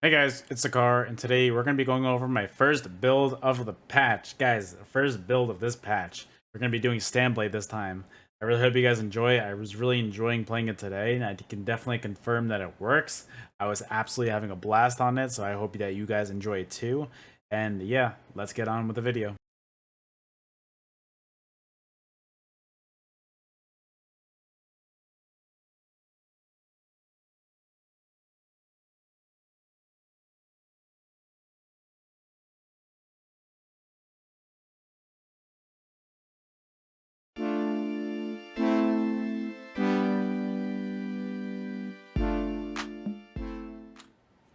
Hey guys, it's Sekaar, and today we're going to be going over my first build of the patch. Guys, first build of this patch. We're going to be doing StamBlade this time. I really hope you guys enjoy it. I was really enjoying playing it today, and I can definitely confirm that it works. I was absolutely having a blast on it, so I hope that you guys enjoy it too. And yeah, let's get on with the video.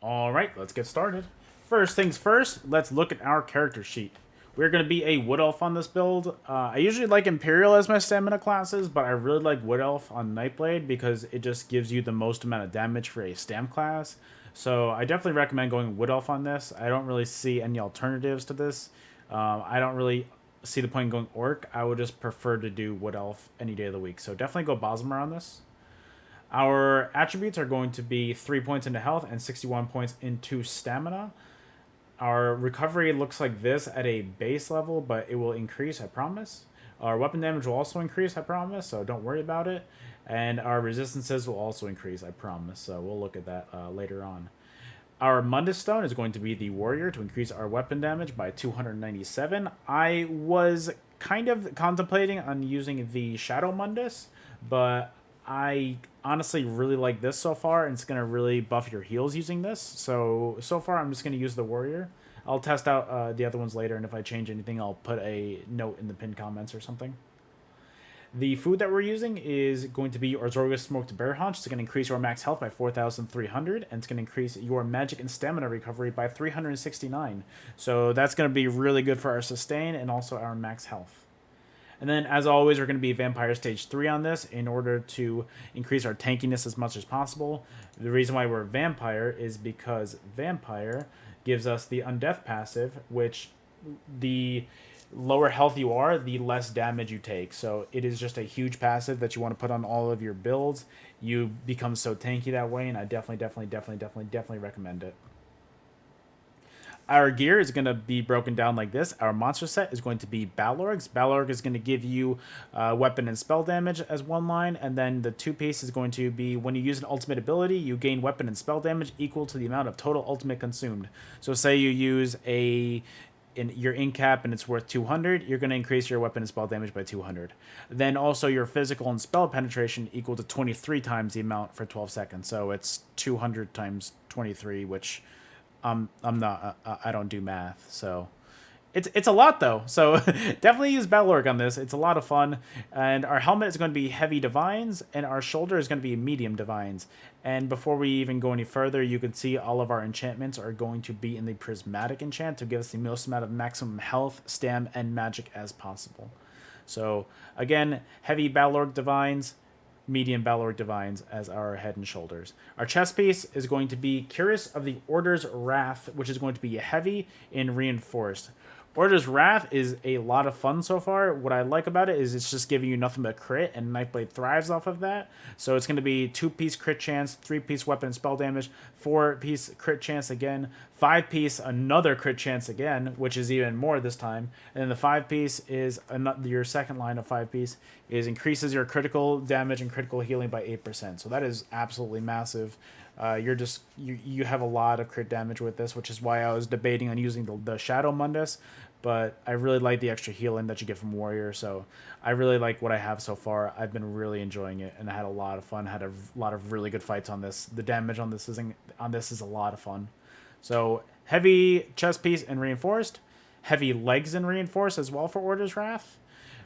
Alright, let's get started. First things first, let's look at our character sheet. We're going to be a Wood Elf on this build. I usually like Imperial as my stamina classes, but I really like Wood Elf on Nightblade because it just gives you the most amount of damage for a stam class. So I definitely recommend going Wood Elf on this. I don't really see any alternatives to this. I don't really see the point in going Orc. I would just prefer to do Wood Elf any day of the week. So definitely go Bosmer on this. Our attributes are going to be 3 points into health and 61 points into stamina. Our recovery looks like this at a base level, but it will increase, I promise. Our weapon damage will also increase, I promise, so don't worry about it. And our resistances will also increase, I promise, so we'll look at that later on. Our Mundus Stone is going to be the Warrior to increase our weapon damage by 297. I was kind of contemplating on using the Shadow Mundus, but I honestly really like this so far, and it's going to really buff your heals using this. So far, I'm just going to use the Warrior. I'll test out the other ones later, and if I change anything, I'll put a note in the pinned comments or something. The food that we're using is going to be Orzorga's Smoked Bear Haunch. It's going to increase your max health by 4,300, and it's going to increase your magic and stamina recovery by 369. So that's going to be really good for our sustain and also our max health. And then, as always, we're going to be Vampire Stage 3 on this in order to increase our tankiness as much as possible. The reason why we're Vampire is because Vampire gives us the Undeath passive, which the lower health you are, the less damage you take. So it is just a huge passive that you want to put on all of your builds. You become so tanky that way, and I definitely recommend it. Our gear is going to be broken down like this. Our monster set is going to be Balorgs. Balorg is going to give you weapon and spell damage as one line, and then the two piece is going to be when you use an ultimate ability, you gain weapon and spell damage equal to the amount of total ultimate consumed. So say you use your in cap and it's worth 200, you're going to increase your weapon and spell damage by 200. Then also your physical and spell penetration equal to 23 times the amount for 12 seconds. So it's 200 times 23, which I'm not I don't do math, so it's a lot though. So definitely use Balorg on this. It's a lot of fun. And our helmet is going to be heavy divines, and our shoulder is going to be medium divines. And before we even go any further, you can see all of our enchantments are going to be in the prismatic enchant to give us the most amount of maximum health, stam, and magic as possible. So again, heavy Balorg divines, medium Balorg Divines as our head and shoulders. Our chest piece is going to be Curious of the Order's Wrath, which is going to be heavy and reinforced. Order's Wrath is a lot of fun so far. What I like about it is it's just giving you nothing but crit, and Nightblade thrives off of that. So it's going to be 2-piece crit chance, 3-piece weapon and spell damage, 4-piece crit chance again, 5-piece another crit chance again, which is even more this time. And then the 5-piece is your second line of 5-piece is increases your critical damage and critical healing by 8%. So that is absolutely massive. You have a lot of crit damage with this, which is why I was debating on using the Shadow Mundus, but I really like the extra healing that you get from Warrior, so I really like what I have so far. I've been really enjoying it, and I had a lot of fun. Had a lot of really good fights on this. The damage on this is a lot of fun. So heavy chest piece and reinforced, heavy legs and reinforced as well for Order's Wrath,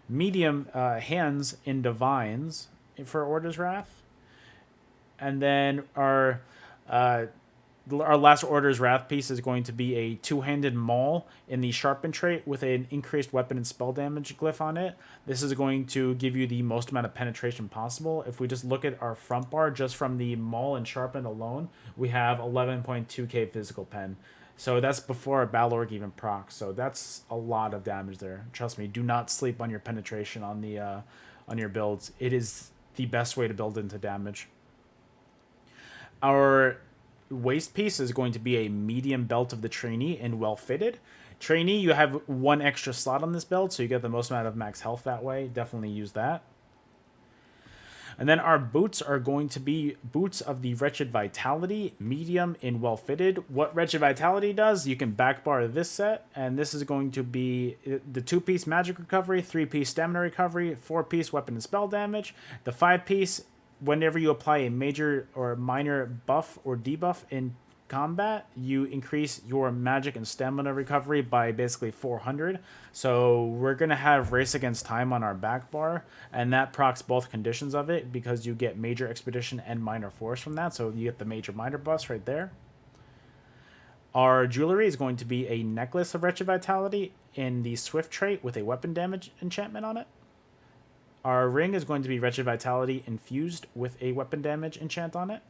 medium hands in divines for Order's Wrath, and then our last Order's Wrath piece is going to be a two-handed maul in the sharpen trait with an increased weapon and spell damage glyph on it. This is going to give you the most amount of penetration possible. If we just look at our front bar, just from the maul and sharpen alone, we have 11.2k physical pen. So that's before a Balorg even procs. So that's a lot of damage there. Trust me, do not sleep on your penetration on your builds. It is the best way to build into damage. Our waist piece is going to be a medium belt of the trainee and well fitted. Trainee, you have one extra slot on this belt, so you get the most amount of max health that way. Definitely use that. And then our boots are going to be boots of the Wretched Vitality, medium and well fitted. What Wretched Vitality does, you can backbar this set, and this is going to be the 2-piece magic recovery, 3-piece stamina recovery, 4-piece weapon and spell damage. The 5-piece, whenever you apply a major or minor buff or debuff in combat, you increase your magic and stamina recovery by basically 400. So we're going to have Race Against Time on our back bar, and that procs both conditions of it because you get major expedition and minor force from that. So you get the major minor buffs right there. Our jewelry is going to be a necklace of Wretched Vitality in the Swift trait with a weapon damage enchantment on it. Our ring is going to be Wretched Vitality infused with a weapon damage enchant on it.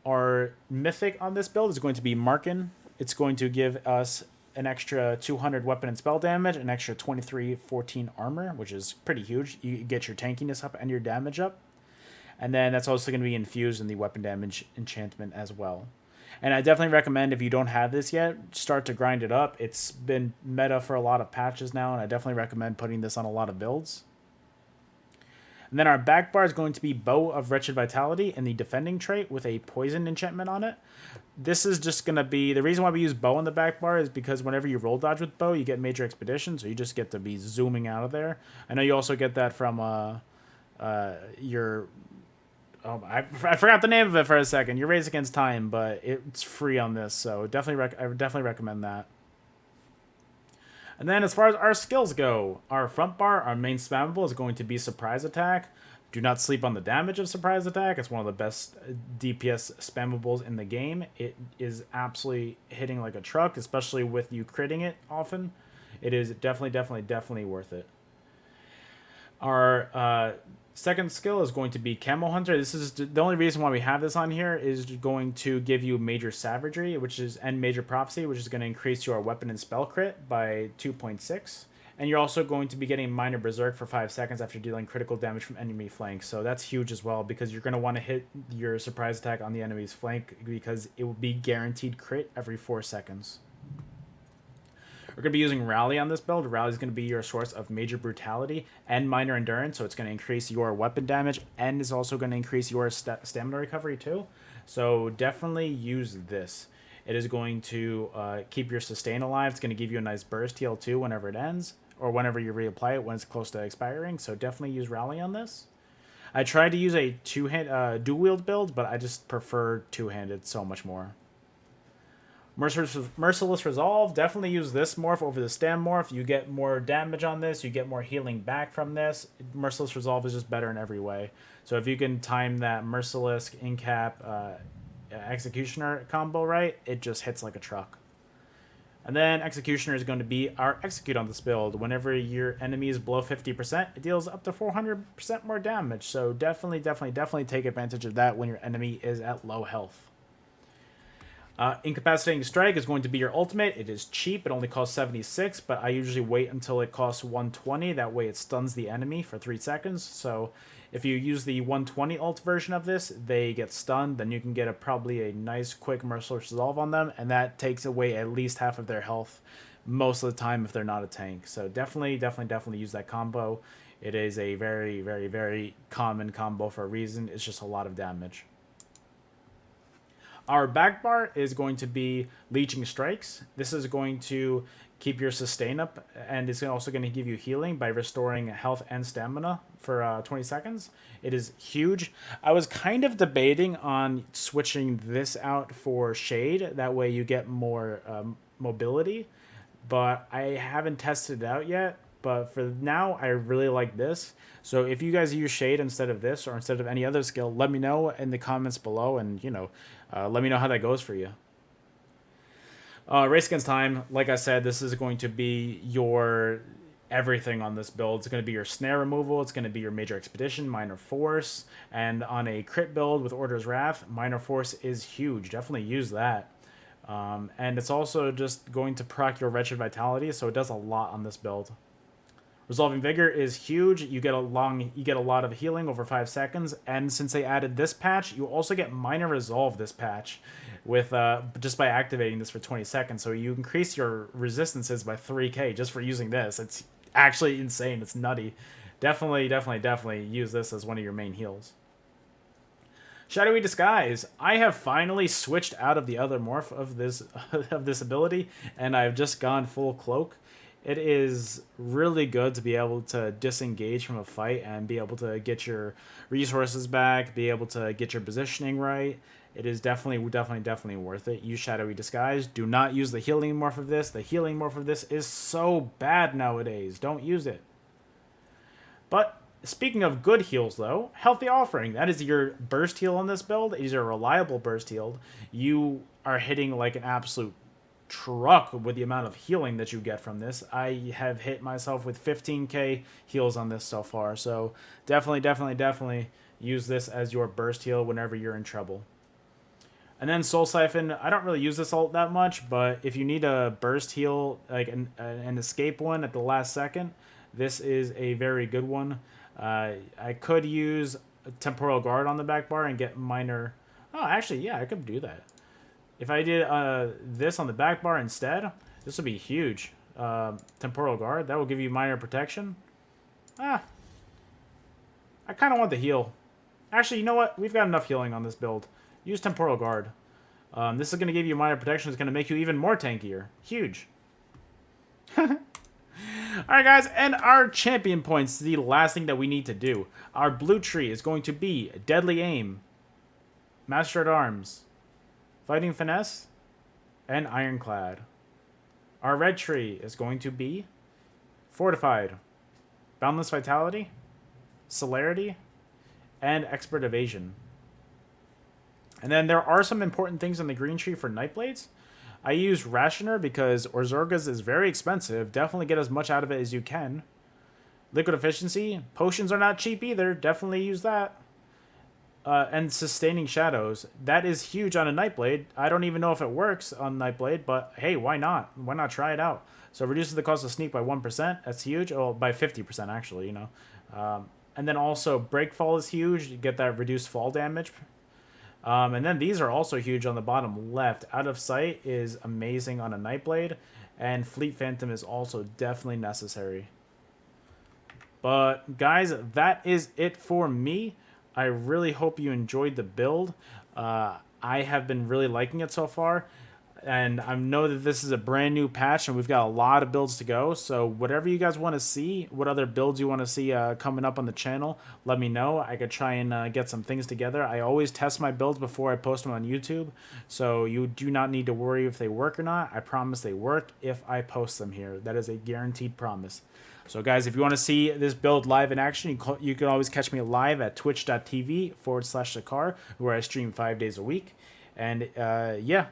Our mythic on this build is going to be Markin. It's going to give us an extra 200 weapon and spell damage, an extra 2314 armor, which is pretty huge. You get your tankiness up and your damage up. And then that's also going to be infused in the weapon damage enchantment as well. And I definitely recommend, if you don't have this yet, start to grind it up. It's been meta for a lot of patches now, and I definitely recommend putting this on a lot of builds. And then our back bar is going to be Bow of Wretched Vitality in the defending trait with a poison enchantment on it. This is just going to be, the reason why we use Bow on the back bar is because whenever you roll dodge with Bow, you get major expedition, so you just get to be zooming out of there. I know you also get that from your, I forgot the name of it for a second, your Race Against Time, but it's free on this, so I would definitely recommend that. And then as far as our skills go, our front bar, our main spammable, is going to be Surprise Attack. Do not sleep on the damage of Surprise Attack. It's one of the best DPS spammables in the game. It is absolutely hitting like a truck, especially with you critting it often. It is definitely worth it. Our second skill is going to be Camo Hunter. This is the only reason why we have this on here is going to give you Major Savagery, and Major Prophecy, which is going to increase your weapon and spell crit by 2.6. And you're also going to be getting Minor Berserk for 5 seconds after dealing critical damage from enemy flanks. So that's huge as well, because you're going to want to hit your Surprise Attack on the enemy's flank because it will be guaranteed crit every 4 seconds. We're going to be using Rally on this build. Rally is going to be your source of Major Brutality and Minor Endurance, so it's going to increase your weapon damage and is also going to increase your stamina recovery too. So definitely use this. It is going to keep your sustain alive. It's going to give you a nice burst heal too whenever it ends, or whenever you reapply it when it's close to expiring. So definitely use Rally on this. I tried to use a dual wield build, but I just prefer two-handed so much more. Merciless Resolve, definitely use this morph over the Stam morph. You get more damage on this, you get more healing back from this. Merciless Resolve is just better in every way. So if you can time that Merciless, Incap, Executioner combo right, it just hits like a truck. And then Executioner is going to be our Execute on this build. Whenever your enemy is below 50%, it deals up to 400% more damage. So definitely take advantage of that when your enemy is at low health. Incapacitating Strike is going to be your ultimate. It is cheap. It only costs 76, but I usually wait until it costs 120. That way it stuns the enemy for 3 seconds. So if you use the 120 ult version of this, they get stunned. Then you can get probably a nice quick Merciless Resolve on them, and that takes away at least half of their health most of the time if they're not a tank. So definitely use that combo. It is a very common combo for a reason. It's just a lot of damage. Our back bar is going to be Leeching Strikes. This is going to keep your sustain up, and it's also going to give you healing by restoring health and stamina for 20 seconds. It is huge. I was kind of debating on switching this out for Shade. That way you get more mobility, but I haven't tested it out yet. But for now, I really like this. So if you guys use Shade instead of this or instead of any other skill, let me know in the comments below, and let me know how that goes for you. Race Against Time, like I said, this is going to be your everything on this build. It's going to be your snare removal. It's going to be your Major Expedition, Minor Force, and on a crit build with Order's Wrath, Minor Force is huge. Definitely use that. And it's also just going to proc your Wretched Vitality, so it does a lot on this build. Resolving Vigor is huge. You get a lot of healing over 5 seconds, and since they added this patch, you also get Minor Resolve this patch with just by activating this for 20 seconds. So you increase your resistances by 3k just for using this. It's actually insane. It's nutty. Definitely use this as one of your main heals. Shadowy Disguise. I have finally switched out of the other morph of this of this ability, and I've just gone full cloak. It is really good to be able to disengage from a fight and be able to get your resources back, be able to get your positioning right. It is definitely worth it. Use Shadowy Disguise. Do not use the healing morph of this. The healing morph of this is so bad nowadays. Don't use it. But speaking of good heals, though, Healthy Offering. That is your burst heal on this build. It is a reliable burst heal. You are hitting like an absolute truck with the amount of healing that you get from this. I have hit myself with 15k heals on this so far. So definitely use this as your burst heal whenever you're in trouble. And then Soul Siphon, I don't really use this ult that much, but if you need a burst heal, like an escape one at the last second, this is a very good one. I could use a Temporal Guard on the back bar and get minor... Oh, actually, yeah, I could do that. If I did this on the back bar instead, this would be huge. Temporal Guard, that will give you minor protection. I kind of want the heal. Actually, you know what? We've got enough healing on this build. Use Temporal Guard. This is going to give you minor protection. It's going to make you even more tankier. Huge. Alright guys, and our champion points, the last thing that we need to do. Our blue tree is going to be Deadly Aim, Master at Arms, Fighting Finesse, and Ironclad. Our red tree is going to be Fortified, Boundless Vitality, Celerity, and Expert Evasion. And then there are some important things in the green tree for Nightblades. I use Rationer because Orzorga's is very expensive. Definitely get as much out of it as you can. Liquid Efficiency. Potions are not cheap either. Definitely use that. And Sustaining Shadows. That is huge on a Nightblade. I don't even know if it works on Nightblade, but hey, why not? Why not try it out? So it reduces the cost of sneak by 1%. That's huge. Oh, by 50% actually, you know. And then also Breakfall is huge. You get that reduced fall damage. And then these are also huge on the bottom left. Out of Sight is amazing on a Nightblade. And Fleet Phantom is also definitely necessary. But guys, that is it for me. I really hope you enjoyed the build. I have been really liking it so far. And I know that this is a brand new patch and we've got a lot of builds to go. So whatever you guys want to see, what other builds you want to see coming up on the channel, let me know. I could try and get some things together. I always test my builds before I post them on YouTube. So you do not need to worry if they work or not. I promise they work if I post them here. That is a guaranteed promise. So guys, if you want to see this build live in action, you can always catch me live at twitch.tv/Sekaar, where I stream 5 days a week. And yeah.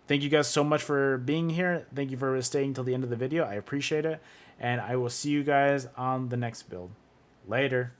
Thank you guys so much for being here. Thank you for staying till the end of the video. I appreciate it. And I will see you guys on the next build. Later.